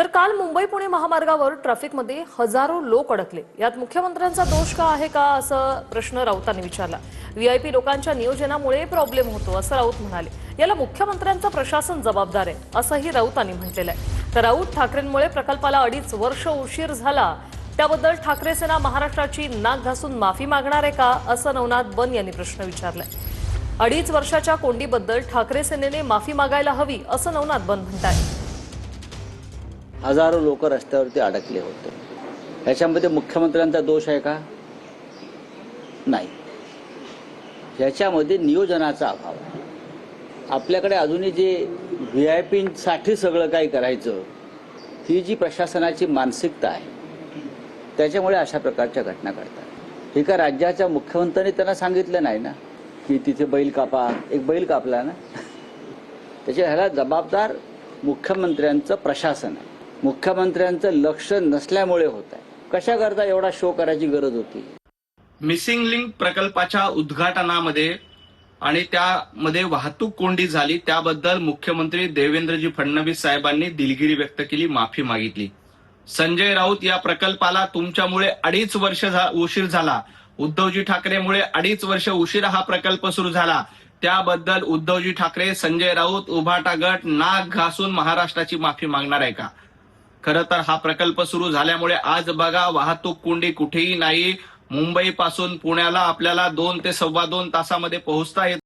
तर काल मुंबई पुणे महामार्गावर ट्रॅफिकमध्ये हजारो लोक अडकले। यात मुख्यमंत्र्यांचा दोष का आहे का असं प्रश्न राऊतांनी विचारला। व्हीआयपी लोकांच्या नियोजनामुळे प्रॉब्लेम होतो असं राऊत म्हणाले। याला मुख्यमंत्र्यांचं प्रशासन जबाबदार आहे असंही राऊतांनी म्हटलेलं आहे। तर राऊत ठाकरेंमुळे प्रकल्पाला 2.5 वर्ष उशीर झाला त्याबद्दल ठाकरे सेना महाराष्ट्राची नाक घासून माफी मागणार आहे का असं नवनाथ बन यांनी प्रश्न विचारलाय। 2.5 वर्षाच्या कोंडीबद्दल ठाकरे सेनेने माफी मागायला हवी असं नवनाथ बन म्हणतात। हजारो लोक रस्त्यावरती अडकले होते। ह्याच्यामध्ये मुख्यमंत्र्यांचा दोष आहे का? नाही, ह्याच्यामध्ये नियोजनाचा अभाव आहे। आपल्याकडे अजूनही जे व्हीआयपींसाठी सगळं काही करायचं, ही जी प्रशासनाची मानसिकता आहे त्याच्यामुळे अशा प्रकारच्या घटना घडतात। हे का राज्याच्या मुख्यमंत्र्यांनी त्यांना सांगितलं नाही ना की तिथे बैल कापा, एक बैल कापला ना। त्याच्या ह्याला जबाबदार मुख्यमंत्र्यांचं प्रशासन आहे। मुख्यमंत्र्यांचं लक्ष नसल्यामुळे होत आहे। कशा करता एवढा शो करायची गरज होती? मिसिंग लिंक प्रकल्पाच्या उद्घाटनामध्ये आणि त्यामध्ये वाहतूक कोंडी झाली त्याबद्दल मुख्यमंत्री देवेंद्रजी फडणवीस साहेबांनी दिलगिरी व्यक्त केली, माफी मागितली। संजय राऊत, या प्रकल्पाला तुमच्यामुळे 2.5 वर्ष उशीर झाला। उद्धवजी ठाकरेमुळे 2.5 वर्ष उशिरा हा प्रकल्प सुरू झाला। त्याबद्दल उद्धवजी ठाकरे, संजय राऊत, उभाटा गट नाक घासून महाराष्ट्राची माफी मागणार आहे का? खरं तर हा प्रकल्प सुरू झाल्यामुळे आज बघा वाहतूक कोंडी कुठेही नाही। मुंबई पासून पुण्याला आपल्याला 2 ते 2.25 तासामध्ये पोहोचता येत।